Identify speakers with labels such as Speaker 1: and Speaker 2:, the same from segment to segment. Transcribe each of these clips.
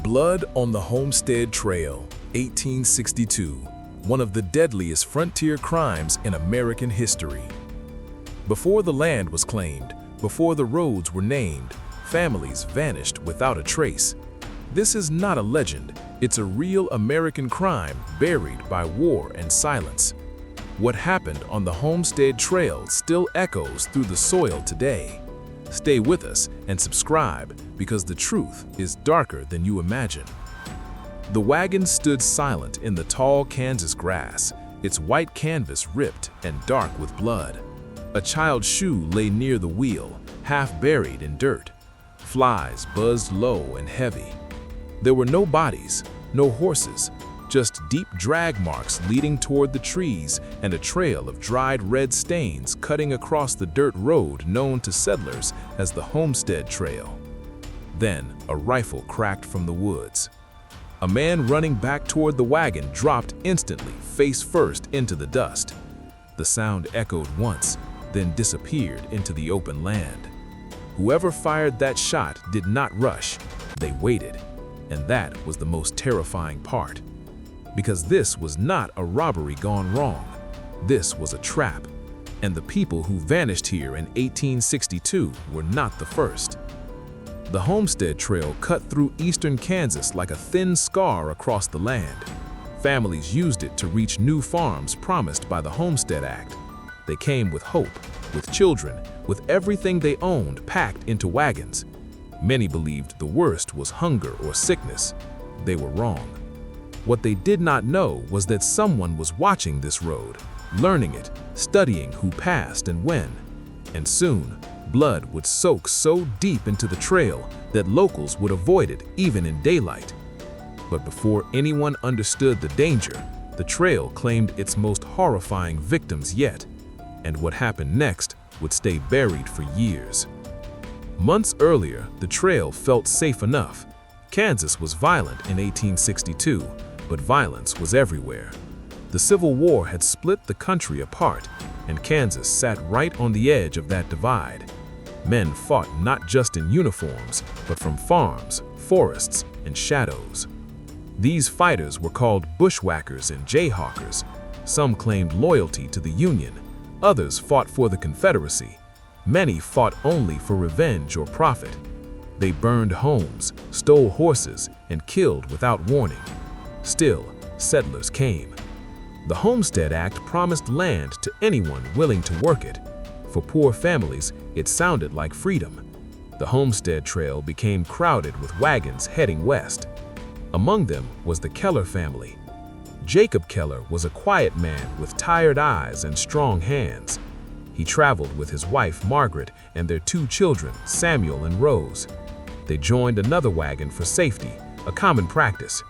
Speaker 1: Blood on the Homestead Trail, 1862, one of the deadliest frontier crimes in American history. Before the land was claimed, before the roads were named, families vanished without a trace. This is not a legend, it's a real American crime buried by war and silence. What happened on the Homestead Trail still echoes through the soil today. Stay with us and subscribe because the truth is darker than you imagine. The wagon stood silent in the tall Kansas grass, its white canvas ripped and dark with blood. A child's shoe lay near the wheel, half buried in dirt. Flies buzzed low and heavy. There were no bodies, no horses, just deep drag marks leading toward the trees and a trail of dried red stains cutting across the dirt road known to settlers as the Homestead Trail. Then a rifle cracked from the woods. A man running back toward the wagon dropped instantly, face first, into the dust. The sound echoed once, then disappeared into the open land. Whoever fired that shot did not rush, they waited, and that was the most terrifying part. Because this was not a robbery gone wrong. This was a trap, and the people who vanished here in 1862 were not the first. The Homestead Trail cut through eastern Kansas like a thin scar across the land. Families used it to reach new farms promised by the Homestead Act. They came with hope, with children, with everything they owned packed into wagons. Many believed the worst was hunger or sickness. They were wrong. What they did not know was that someone was watching this road, learning it, studying who passed and when. And soon, blood would soak so deep into the trail that locals would avoid it even in daylight. But before anyone understood the danger, the trail claimed its most horrifying victims yet, and what happened next would stay buried for years. Months earlier, the trail felt safe enough. Kansas was violent in 1862, but violence was everywhere. The Civil War had split the country apart, and Kansas sat right on the edge of that divide. Men fought not just in uniforms, but from farms, forests, and shadows. These fighters were called bushwhackers and jayhawkers. Some claimed loyalty to the Union, others fought for the Confederacy. Many fought only for revenge or profit. They burned homes, stole horses, and killed without warning. Still, settlers came. The Homestead Act promised land to anyone willing to work it. For poor families, it sounded like freedom. The Homestead Trail became crowded with wagons heading west. Among them was the Keller family. Jacob Keller was a quiet man with tired eyes and strong hands. He traveled with his wife, Margaret, and their two children, Samuel and Rose. They joined another wagon for safety, a common practice.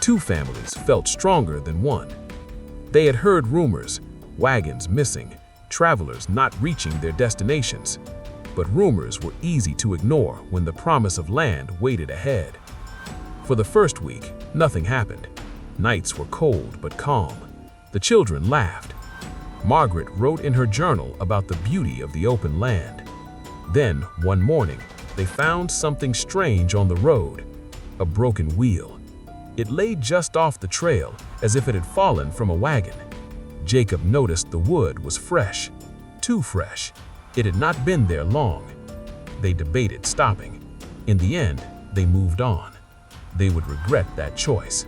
Speaker 1: Two families felt stronger than one. They had heard rumors, wagons missing, travelers not reaching their destinations. But rumors were easy to ignore when the promise of land waited ahead. For the first week, nothing happened. Nights were cold but calm. The children laughed. Margaret wrote in her journal about the beauty of the open land. Then, one morning, they found something strange on the road, a broken wheel. It lay just off the trail, as if it had fallen from a wagon. Jacob noticed the wood was fresh, too fresh. It had not been there long. They debated stopping. In the end, they moved on. They would regret that choice.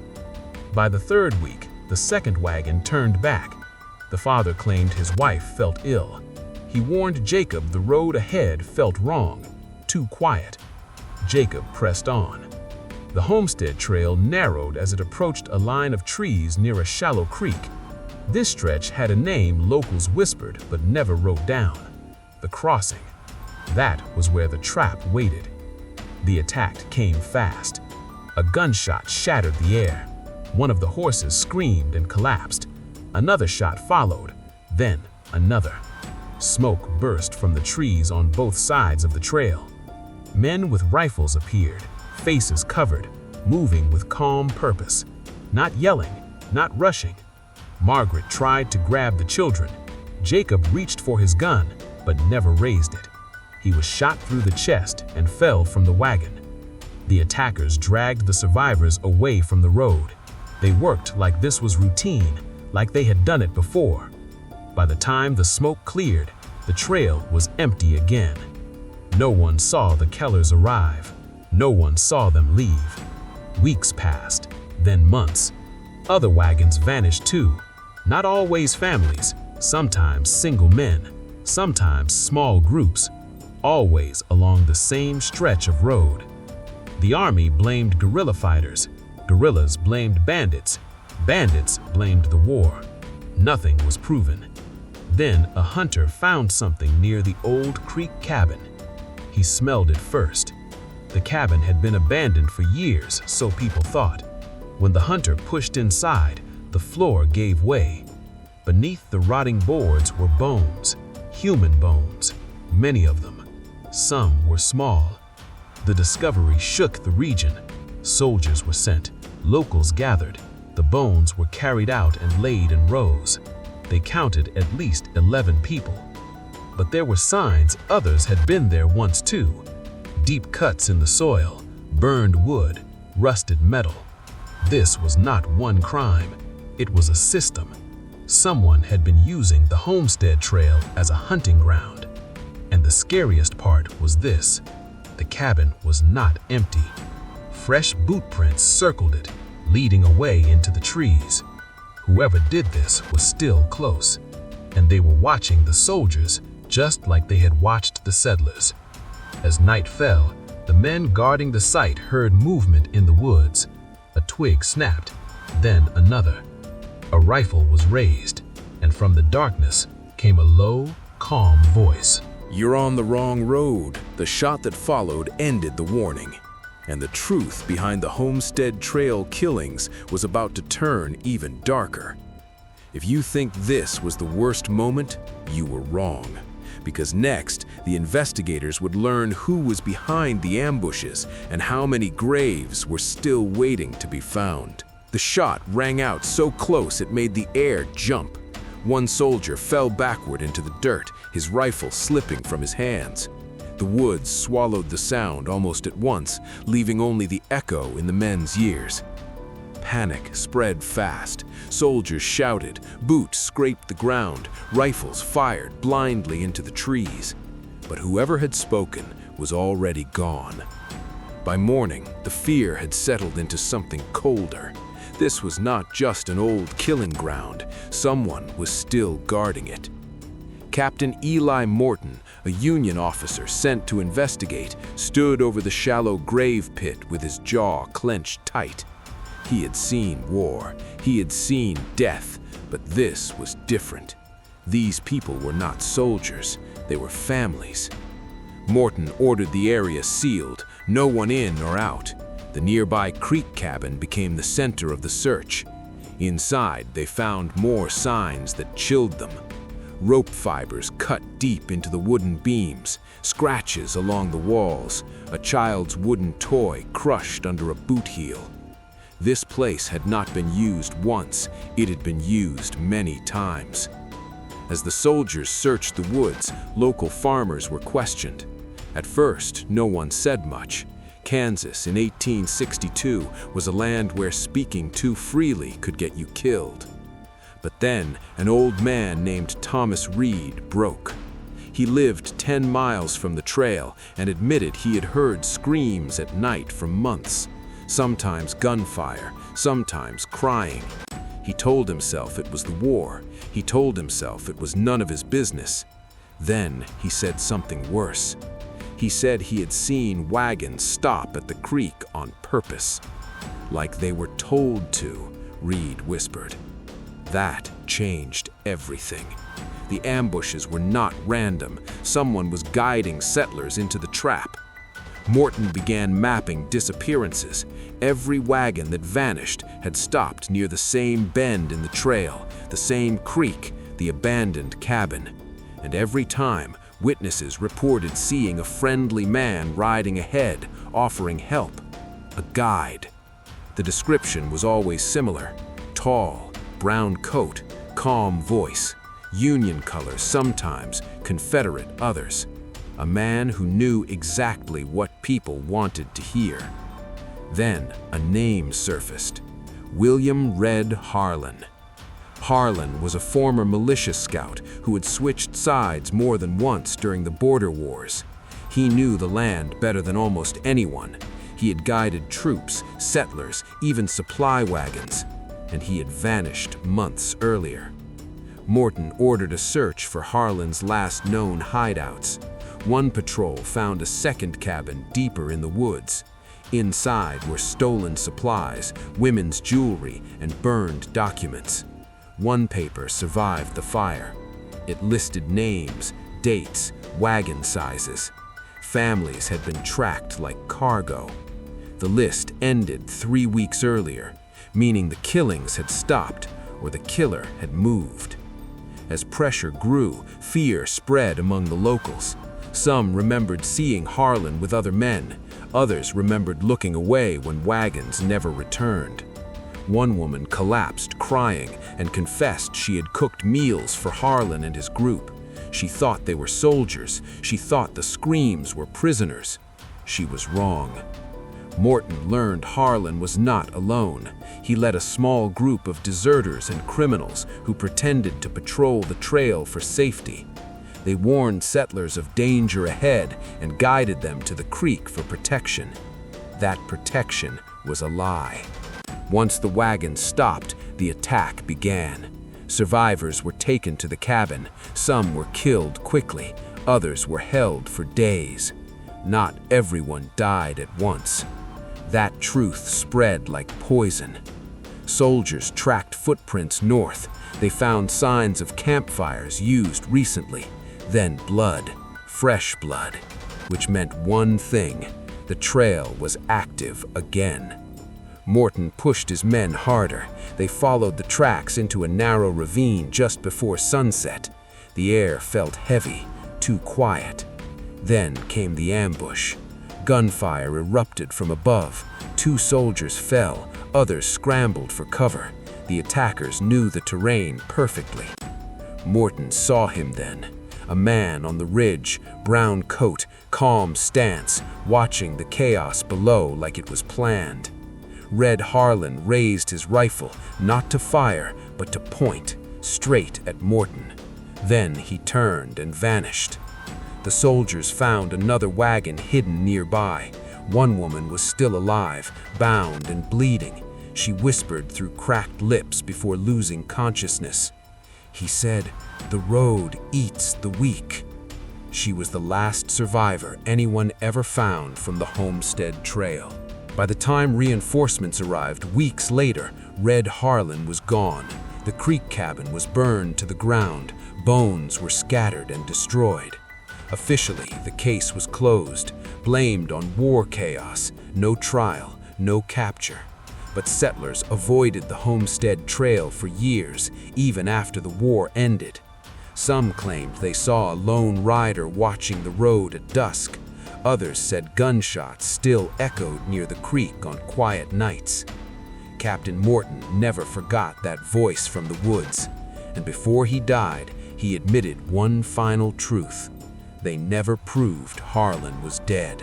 Speaker 1: By the third week, the second wagon turned back. The father claimed his wife felt ill. He warned Jacob the road ahead felt wrong, too quiet. Jacob pressed on. The Homestead Trail narrowed as it approached a line of trees near a shallow creek. This stretch had a name locals whispered but never wrote down: the Crossing. That was where the trap waited. The attack came fast. A gunshot shattered the air. One of the horses screamed and collapsed. Another shot followed, then another. Smoke burst from the trees on both sides of the trail. Men with rifles appeared, faces covered, moving with calm purpose, not yelling, not rushing. Margaret tried to grab the children. Jacob reached for his gun, but never raised it. He was shot through the chest and fell from the wagon.
Speaker 2: The attackers dragged the survivors away from the road. They worked like this was routine, like they had done it before. By the time the smoke cleared, the trail was empty again. No one saw the Kellers arrive. No one saw them leave. Weeks passed, then months. Other wagons vanished too. Not always families, sometimes single men, sometimes small groups, always along the same stretch of road. The army blamed guerrilla fighters. Guerrillas blamed bandits. Bandits blamed the war. Nothing was proven. Then a hunter found something near the old creek cabin. He smelled it first. The cabin had been abandoned for years, so people thought. When the hunter pushed inside, the floor gave way. Beneath the rotting boards were bones, human bones, many of them. Some were small. The discovery shook the region. Soldiers were sent. Locals gathered. The bones were carried out and laid in rows. They counted at least 11 people. But there were signs others had been there once too. Deep cuts in the soil, burned wood, rusted metal. This was not one crime. It was a system. Someone had been using the Homestead Trail as a hunting ground. And the scariest part was this: the cabin was not empty. Fresh boot prints circled it, leading away into the trees. Whoever did this was still close, and they were watching the soldiers just like they had watched the settlers. As night fell, the men guarding the site heard movement in the woods. A twig snapped, then another. A rifle was raised, and from the darkness came a low, calm voice.
Speaker 1: "You're on the wrong road." The shot that followed ended the warning, and the truth behind the Homestead Trail killings was about to turn even darker. If you think this was the worst moment, you were wrong. Because next, the investigators would learn who was behind the ambushes and how many graves were still waiting to be found. The shot rang out so close it made the air jump. One soldier fell backward into the dirt, his rifle slipping from his hands. The woods swallowed the sound almost at once, leaving only the echo in the men's ears. Panic spread fast. Soldiers shouted, boots scraped the ground, rifles fired blindly into the trees. But whoever had spoken was already gone. By morning, the fear had settled into something colder. This was not just an old killing ground. Someone was still guarding it. Captain Eli Morton, a Union officer sent to investigate, stood over the shallow grave pit with his jaw clenched tight. He had seen war, he had seen death, but this was different. These people were not soldiers, they were families. Morton ordered the area sealed, no one in or out. The nearby creek cabin became the center of the search. Inside, they found more signs that chilled them. Rope fibers cut deep into the wooden beams, scratches along the walls, a child's wooden toy crushed under a boot heel. This place had not been used once, it had been used many times. As the soldiers searched the woods, local farmers were questioned. At first, no one said much. Kansas in 1862 was a land where speaking too freely could get you killed. But then, an old man named Thomas Reed broke. He lived 10 miles from the trail and admitted he had heard screams at night for months. Sometimes gunfire, sometimes crying. He told himself it was the war. He told himself it was none of his business. Then he said something worse. He said he had seen wagons stop at the creek on purpose. Like they were told to, Reed whispered. That changed everything. The ambushes were not random. Someone was guiding settlers into the trap. Morton began mapping disappearances. Every wagon that vanished had stopped near the same bend in the trail, the same creek, the abandoned cabin. And every time, witnesses reported seeing a friendly man riding ahead, offering help. A guide. The description was always similar. Tall, brown coat, calm voice. Union colors sometimes, Confederate others. A man who knew exactly what people wanted to hear.
Speaker 3: Then a name surfaced: William "Red" Harlan. Harlan was a former militia scout who had switched sides more than once during the border wars. He knew the land better than almost anyone. He had guided troops, settlers, even supply wagons, and he had vanished months earlier. Morton ordered a search for Harlan's last known hideouts. One patrol found a second cabin deeper in the woods. Inside were stolen supplies, women's jewelry, and burned documents. One paper survived the fire. It listed names, dates, wagon sizes. Families had been tracked like cargo. The list ended 3 weeks earlier, meaning the killings had stopped or the killer had moved. As pressure grew, fear spread among the locals. Some remembered seeing Harlan with other men. Others remembered looking away when wagons never returned. One woman collapsed crying and confessed she had cooked meals for Harlan and his group. She thought they were soldiers. She thought the screams were prisoners. She was wrong. Morton learned Harlan was not alone. He led a small group of deserters and criminals who pretended to patrol the trail for safety. They warned settlers of danger ahead and guided them to the creek for protection. That protection was a lie. Once the wagon stopped, the attack began. Survivors were taken to the cabin. Some were killed quickly. Others were held for days. Not everyone died at once. That truth spread like poison. Soldiers tracked footprints north. They found signs of campfires used recently. Then blood, fresh blood, which meant one thing: the trail was active again. Morton pushed his men harder. They followed the tracks into a narrow ravine just before sunset. The air felt heavy, too quiet. Then came the ambush. Gunfire erupted from above. 2 soldiers fell. Others scrambled for cover. The attackers knew the terrain perfectly. Morton saw him then. A man on the ridge, brown coat, calm stance, watching the chaos below like it was planned. Red Harlan raised his rifle, not to fire, but to point, straight at Morton. Then he turned and vanished. The soldiers found another wagon hidden nearby. One woman was still alive, bound and bleeding. She whispered through cracked lips before losing consciousness. He said, "The road eats the weak." She was the last survivor anyone ever found from the Homestead Trail. By the time reinforcements arrived weeks later, Red Harlan was gone. The creek cabin was burned to the ground. Bones were scattered and destroyed. Officially, the case was closed, blamed on war chaos, no trial, no capture. But settlers avoided the Homestead Trail for years, even after the war ended. Some claimed they saw a lone rider watching the road at dusk. Others said gunshots still echoed near the creek on quiet nights. Captain Morton never forgot that voice from the woods, and before he died, he admitted one final truth: they never proved Harlan was dead.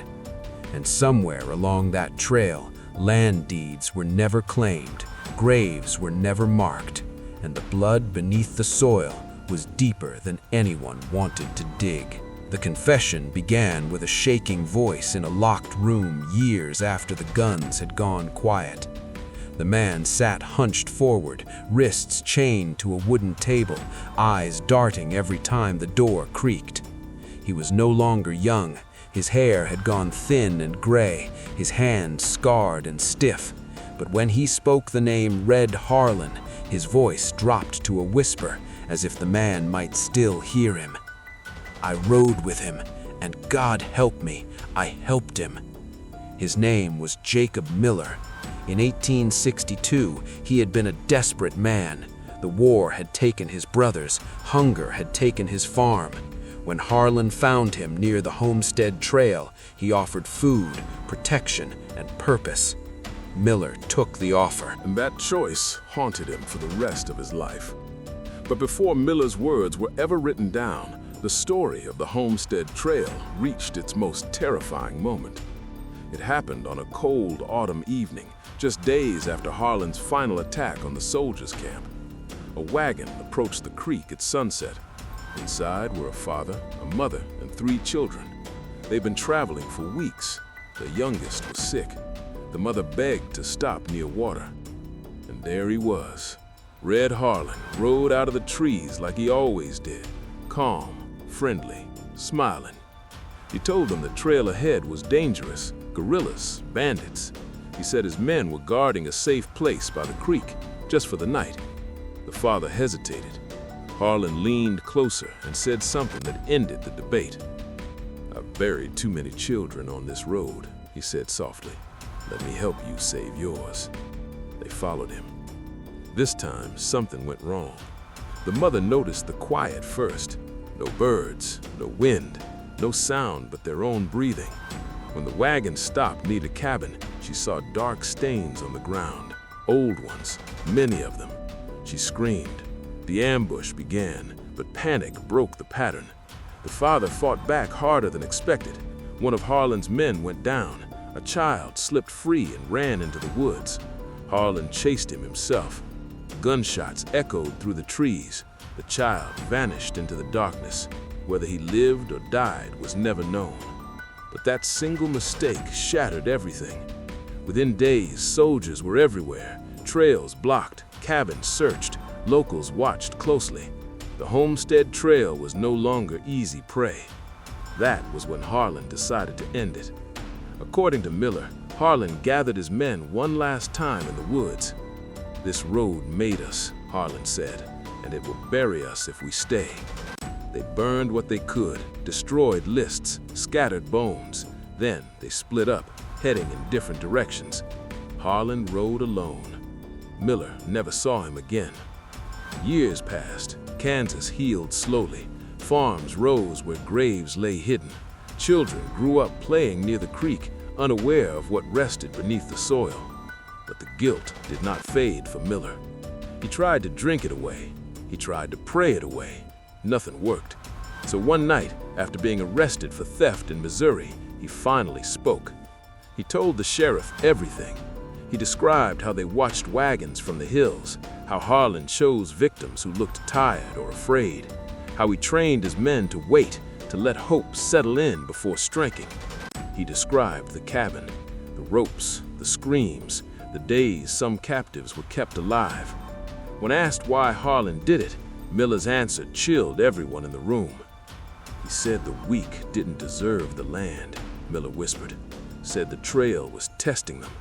Speaker 3: And somewhere along that trail, land deeds were never claimed, graves were never marked, and the blood beneath the soil was deeper than anyone wanted to dig. The confession began with a shaking voice in a locked room years after the guns had gone quiet. The man sat hunched forward, wrists chained to a wooden table, eyes darting every time the door creaked. He was no longer young. His hair had gone thin and gray, his hands scarred and stiff. But when he spoke the name Red Harlan, his voice dropped to a whisper, as if the man might still hear him. "I rode with him, and God help me, I helped him." His name was Jacob Miller. In 1862, he had been a desperate man. The war had taken his brothers, hunger had taken his farm. When Harlan found him near the Homestead Trail, he offered food, protection, and purpose. Miller took the offer.
Speaker 1: And that choice haunted him for the rest of his life. But before Miller's words were ever written down, the story of the Homestead Trail reached its most terrifying moment. It happened on a cold autumn evening, just days after Harlan's final attack on the soldiers' camp. A wagon approached the creek at sunset. Inside were a father, a mother, and 3 children. They'd been traveling for weeks. The youngest was sick. The mother begged to stop near water. And there he was. Red Harlan rode out of the trees like he always did, calm, friendly, smiling. He told them the trail ahead was dangerous, guerrillas, bandits. He said his men were guarding a safe place by the creek, just for the night. The father hesitated. Harlan leaned closer and said something that ended the debate. "I've buried too many children on this road," he said softly. "Let me help you save yours." They followed him. This time, something went wrong. The mother noticed the quiet first. No birds, no wind, no sound but their own breathing. When the wagon stopped near the cabin, she saw dark stains on the ground, old ones, many of them. She screamed. The ambush began, but panic broke the pattern. The father fought back harder than expected. One of Harlan's men went down. A child slipped free and ran into the woods. Harlan chased him himself. Gunshots echoed through the trees. The child vanished into the darkness. Whether he lived or died was never known. But that single mistake shattered everything. Within days, soldiers were everywhere. Trails blocked, cabins searched, locals watched closely. The Homestead Trail was no longer easy prey. That was when Harlan decided to end it. According to Miller, Harlan gathered his men one last time in the woods. "This road made us," Harlan said, "and it will bury us if we stay." They burned what they could, destroyed lists, scattered bones. Then they split up, heading in different directions. Harlan rode alone. Miller never saw him again. Years passed. Kansas healed slowly. Farms rose where graves lay hidden. Children grew up playing near the creek, unaware of what rested beneath the soil. But the guilt did not fade for Miller. He tried to drink it away. He tried to pray it away. Nothing worked. So one night, after being arrested for theft in Missouri, he finally spoke. He told the sheriff everything. He described how they watched wagons from the hills, how Harlan chose victims who looked tired or afraid, how he trained his men to wait, to let hope settle in before striking. He described the cabin, the ropes, the screams, the days some captives were kept alive. When asked why Harlan did it, Miller's answer chilled everyone in the room. "He said the weak didn't deserve the land," Miller whispered. "Said the trail was testing them."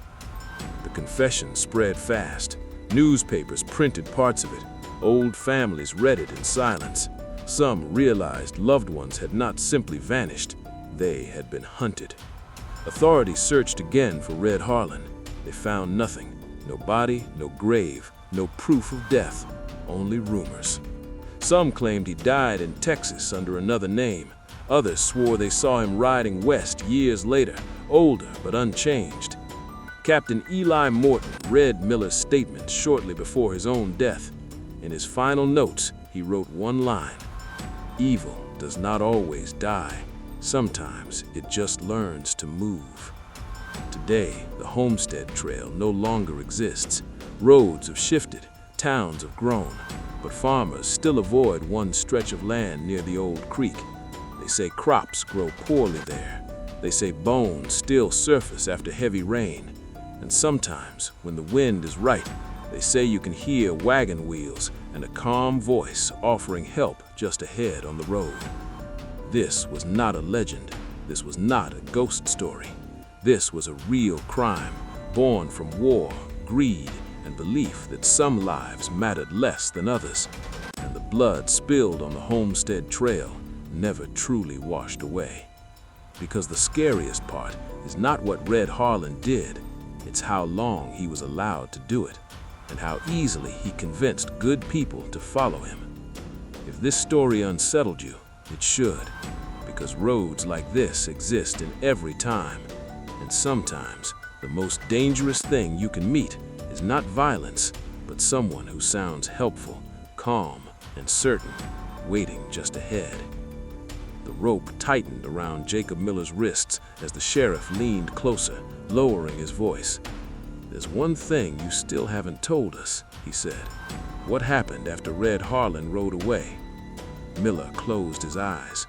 Speaker 1: The confession spread fast. Newspapers printed parts of it. Old families read it in silence. Some realized loved ones had not simply vanished, they had been hunted. Authorities searched again for Red Harlan. They found nothing. No body, no grave, no proof of death, only rumors. Some claimed he died in Texas under another name. Others swore they saw him riding west years later, older but unchanged. Captain Eli Morton read Miller's statement shortly before his own death. In his final notes, he wrote one line: "Evil does not always die. Sometimes it just learns to move." Today, the Homestead Trail no longer exists. Roads have shifted, towns have grown, but farmers still avoid one stretch of land near the old creek. They say crops grow poorly there. They say bones still surface after heavy rain. And sometimes, when the wind is right, they say you can hear wagon wheels and a calm voice offering help just ahead on the road. This was not a legend. This was not a ghost story. This was a real crime, born from war, greed, and belief that some lives mattered less than others. And the blood spilled on the Homestead Trail never truly washed away. Because the scariest part is not what Red Harlan did, it's how long he was allowed to do it, and how easily he convinced good people to follow him. If this story unsettled you, it should, because roads like this exist in every time, and sometimes the most dangerous thing you can meet is not violence, but someone who sounds helpful, calm, and certain, waiting just ahead.
Speaker 4: The rope tightened around Jacob Miller's wrists as the sheriff leaned closer, lowering his voice. "There's one thing you still haven't told us," he said. "What happened after Red Harlan rode away?" Miller closed his eyes.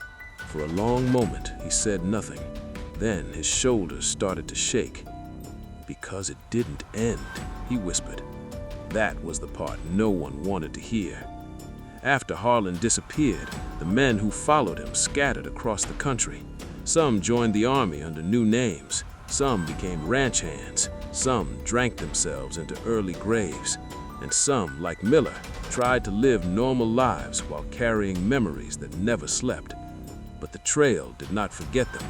Speaker 4: For a long moment, he said nothing. Then his shoulders started to shake. "Because it didn't end," he whispered. That was the part no one wanted to hear. After Harlan disappeared, the men who followed him scattered across the country. Some joined the army under new names. Some became ranch hands. Some drank themselves into early graves. And some, like Miller, tried to live normal lives while carrying memories that never slept. But the trail did not forget them.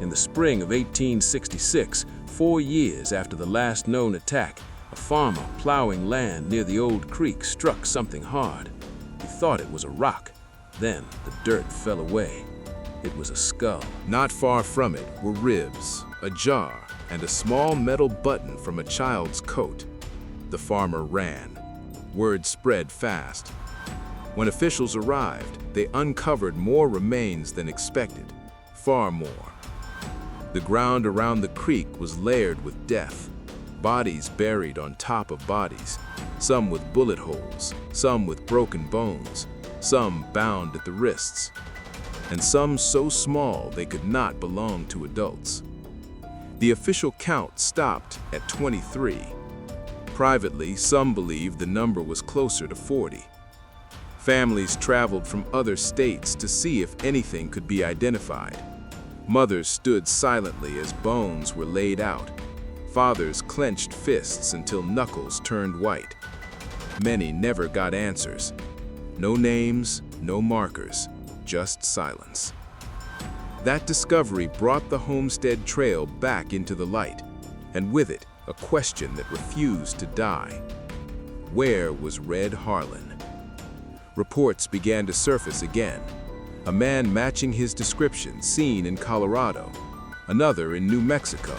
Speaker 4: In the spring of 1866, 4 years after the last known attack, a farmer plowing land near the old creek struck something hard. He thought it was a rock. Then the dirt fell away. It was a skull.
Speaker 1: Not far from it were ribs, a jar, and a small metal button from a child's coat. The farmer ran. Word spread fast. When officials arrived, they uncovered more remains than expected, far more. The ground around the creek was layered with death, bodies buried on top of bodies, some with bullet holes, some with broken bones, some bound at the wrists, and some so small they could not belong to adults. The official count stopped at 23. Privately, some believed the number was closer to 40. Families traveled from other states to see if anything could be identified. Mothers stood silently as bones were laid out. Fathers clenched fists until knuckles turned white. Many never got answers. No names, no markers, just silence. That discovery brought the Homestead Trail back into the light, and with it, a question that refused to die. Where was Red Harlan? Reports began to surface again. A man matching his description seen in Colorado, another in New Mexico,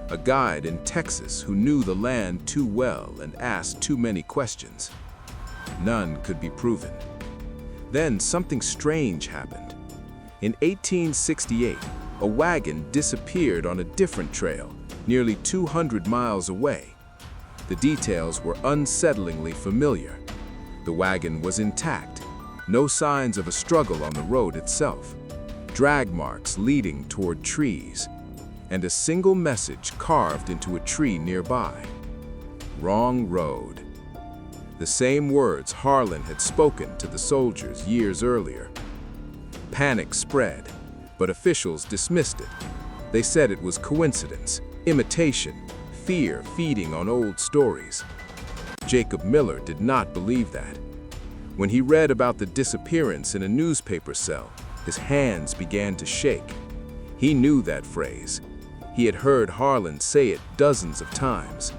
Speaker 1: a guide in Texas who knew the land too well and asked too many questions. None could be proven. Then something strange happened. In 1868, a wagon disappeared on a different trail, nearly 200 miles away. The details were unsettlingly familiar. The wagon was intact, no signs of a struggle on the road itself, drag marks leading toward trees, and a single message carved into a tree nearby. Wrong road. The same words Harlan had spoken to the soldiers years earlier. Panic spread, but officials dismissed it. They said it was coincidence, imitation, fear feeding on old stories. Jacob Miller did not believe that. When he read about the disappearance in a newspaper cell, his hands began to shake. He knew that phrase. He had heard Harlan say it dozens of times.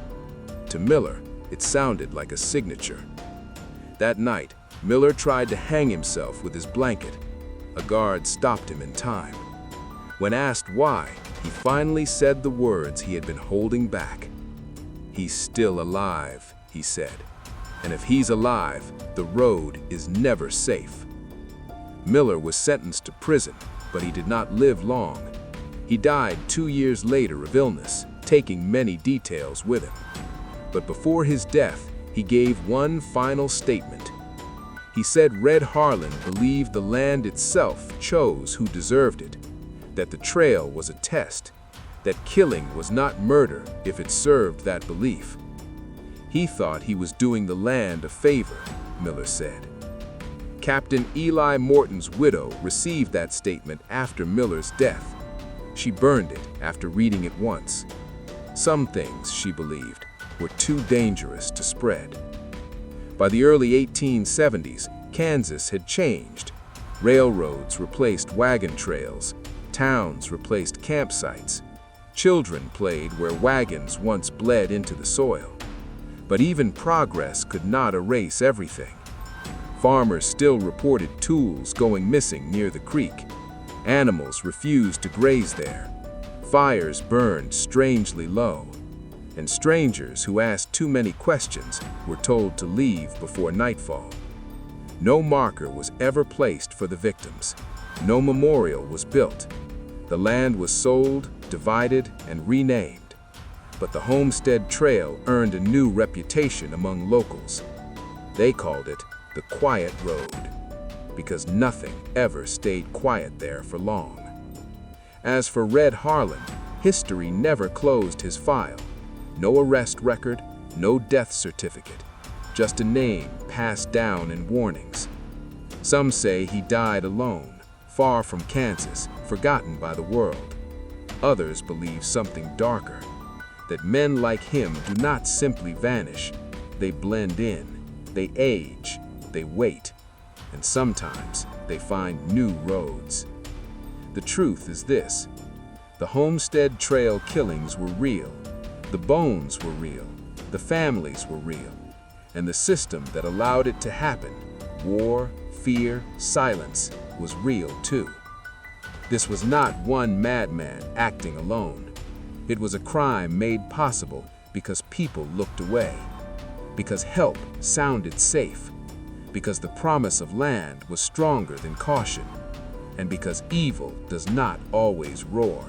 Speaker 1: To Miller, it sounded like a signature. That night, Miller tried to hang himself with his blanket. A guard stopped him in time. When asked why, he finally said the words he had been holding back. "He's still alive," he said. "And if he's alive, the road is never safe." Miller was sentenced to prison, but he did not live long. He died 2 years later of illness, taking many details with him. But before his death, he gave one final statement. He said Red Harlan believed the land itself chose who deserved it, that the trail was a test, that killing was not murder if it served that belief. He thought he was doing the land a favor, Miller said. Captain Eli Morton's widow received that statement after Miller's death. She burned it after reading it once. Some things, she believed, were too dangerous to spread. By the early 1870s, Kansas had changed. Railroads replaced wagon trails. Towns replaced campsites. Children played where wagons once bled into the soil. But even progress could not erase everything. Farmers still reported tools going missing near the creek. Animals refused to graze there. Fires burned strangely low. And strangers who asked too many questions were told to leave before nightfall.
Speaker 3: No marker was ever placed for the victims. No memorial was built. The land was sold, divided, and renamed. But the Homestead Trail earned a new reputation among locals. They called it the Quiet Road, because nothing ever stayed quiet there for long. As for Red Harlan, history never closed his file. No arrest record, no death certificate, just a name passed down in warnings. Some say he died alone, far from Kansas, forgotten by the world. Others believe something darker, that men like him do not simply vanish, they blend in, they age, they wait, and sometimes they find new roads. The truth is this: the Homestead Trail killings were real, the bones were real, the families were real, and the system that allowed it to happen, war, fear, silence, was real too. This was not one madman acting alone. It was a crime made possible because people looked away, because help sounded safe, because the promise of land was stronger than caution, and because evil does not always roar.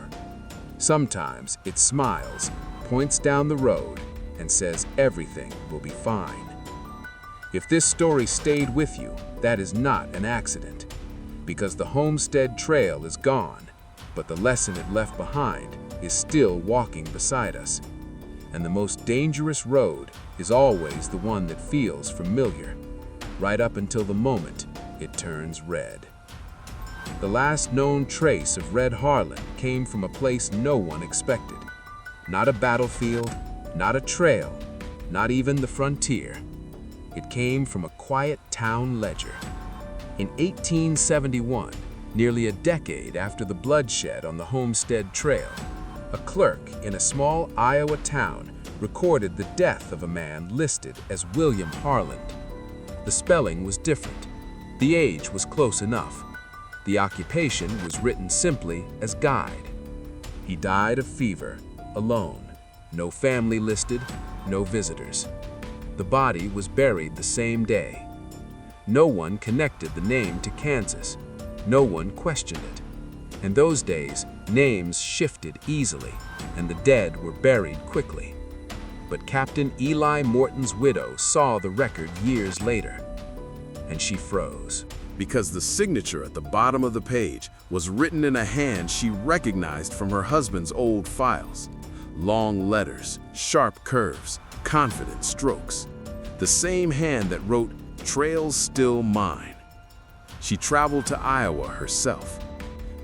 Speaker 3: Sometimes it smiles, points down the road, and says everything will be fine. If this story stayed with you, that is not an accident, because the Homestead Trail is gone, but the lesson it left behind is still walking beside us. And the most dangerous road is always the one that feels familiar, right up until the moment it turns red. The last known trace of Red Harlan came from a place no one expected. Not a battlefield, not a trail, not even the frontier. It came from a quiet town ledger. In 1871, nearly a decade after the bloodshed on the Homestead Trail, a clerk in a small Iowa town recorded the death of a man listed as William Harlan. The spelling was different. The age was close enough. The occupation was written simply as guide. He died of fever, alone. No family listed, no visitors. The body was buried the same day. No one connected the name to Kansas. No one questioned it. In those days, names shifted easily, and the dead were buried quickly. But Captain Eli Morton's widow saw the record years later, and she froze.
Speaker 1: Because the signature at the bottom of the page was written in a hand she recognized from her husband's old files. Long letters, sharp curves, confident strokes. The same hand that wrote, "Trail's still mine." She traveled to Iowa herself.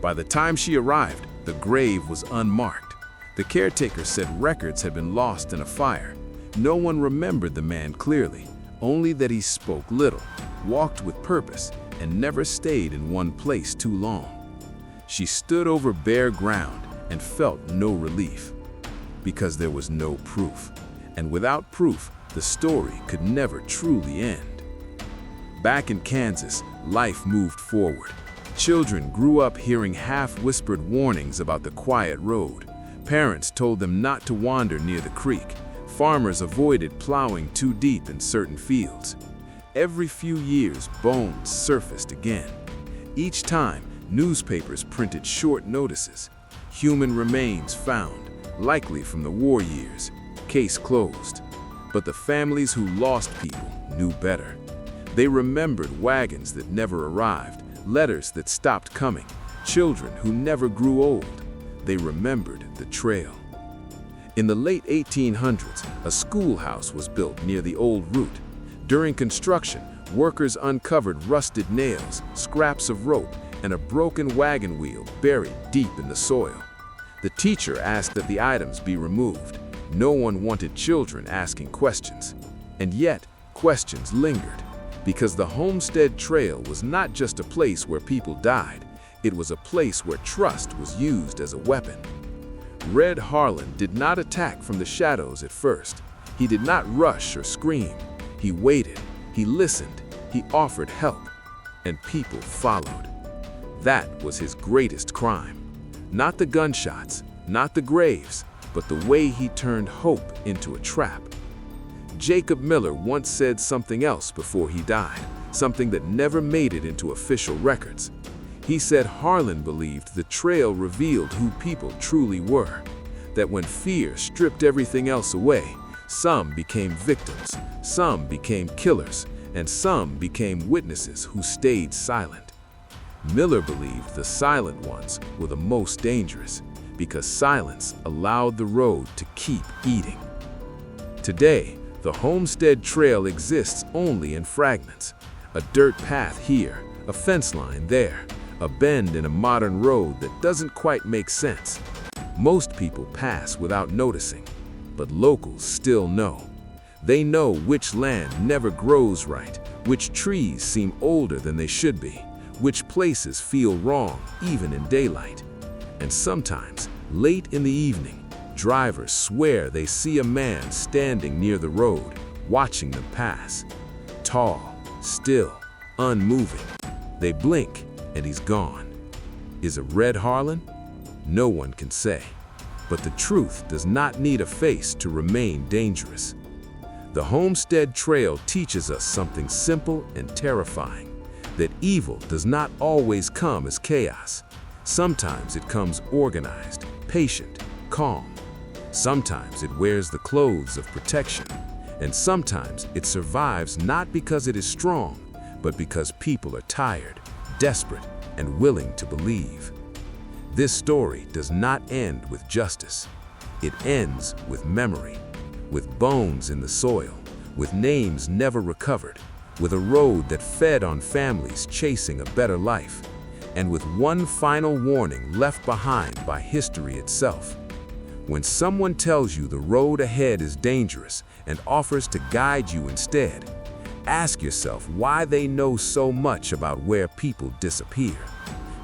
Speaker 1: By the time she arrived, the grave was unmarked. The caretaker said records had been lost in a fire. No one remembered the man clearly, only that he spoke little, walked with purpose, and never stayed in one place too long. She stood over bare ground and felt no relief, because there was no proof. And without proof, the story could never truly end. Back in Kansas, life moved forward. Children grew up hearing half-whispered warnings about the quiet road. Parents told them not to wander near the creek. Farmers avoided plowing too deep in certain fields. Every few years, bones surfaced again. Each time, newspapers printed short notices. Human remains found, likely from the war years. Case closed. But the families who lost people knew better. They remembered wagons that never arrived, letters that stopped coming, children who never grew old. They remembered the trail. In the late 1800s, a schoolhouse was built near the old route. During construction, workers uncovered rusted nails, scraps of rope, and a broken wagon wheel buried deep in the soil. The teacher asked that the items be removed. No one wanted children asking questions. And yet, questions lingered, because the Homestead Trail was not just a place where people died. It was a place where trust was used as a weapon. Red Harlan did not attack from the shadows at first. He did not rush or scream. He waited, he listened, he offered help, and people followed. That was his greatest crime. Not the gunshots, not the graves, but the way he turned hope into a trap. Jacob Miller once said something else before he died.
Speaker 3: something that never made it into official records. He said Harlan believed the trail revealed who people truly were, that when fear stripped everything else away, some became victims, some became killers, and some became witnesses who stayed silent. Miller believed the silent ones were the most dangerous because silence allowed the road to keep eating. Today, the Homestead Trail exists only in fragments. A dirt path here, a fence line there, a bend in a modern road that doesn't quite make sense. Most people pass without noticing, but locals still know. They know which land never grows right, which trees seem older than they should be, which places feel wrong even in daylight. And sometimes, late in the evening, drivers swear they see a man standing near the road, watching them pass. Tall, still, unmoving. They blink, and he's gone. Is it Red Harlan? No one can say. But the truth does not need a face to remain dangerous. The Homestead Trail teaches us something simple and terrifying, that evil does not always come as chaos. Sometimes it comes organized, patient, calm. Sometimes it wears the clothes of protection, and sometimes it survives not because it is strong, but because people are tired, desperate, and willing to believe. This story does not end with justice. It ends with memory, with bones in the soil, with names never recovered, with a road that fed on families chasing a better life, and with one final warning left behind by history itself. When someone tells you the road ahead is dangerous and offers to guide you instead, ask yourself why they know so much about where people disappear.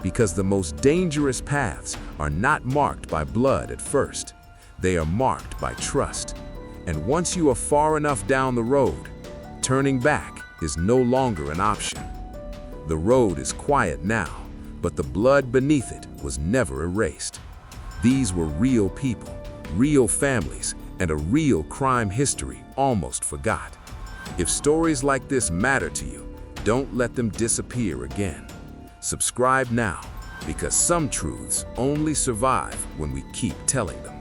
Speaker 3: Because the most dangerous paths are not marked by blood at first. They are marked by trust. And once you are far enough down the road, turning back is no longer an option. The road is quiet now, but the blood beneath it was never erased. These were real people, real families, and a real crime history almost forgot. If stories like this matter to you, don't let them disappear again. Subscribe now, because some truths only survive when we keep telling them.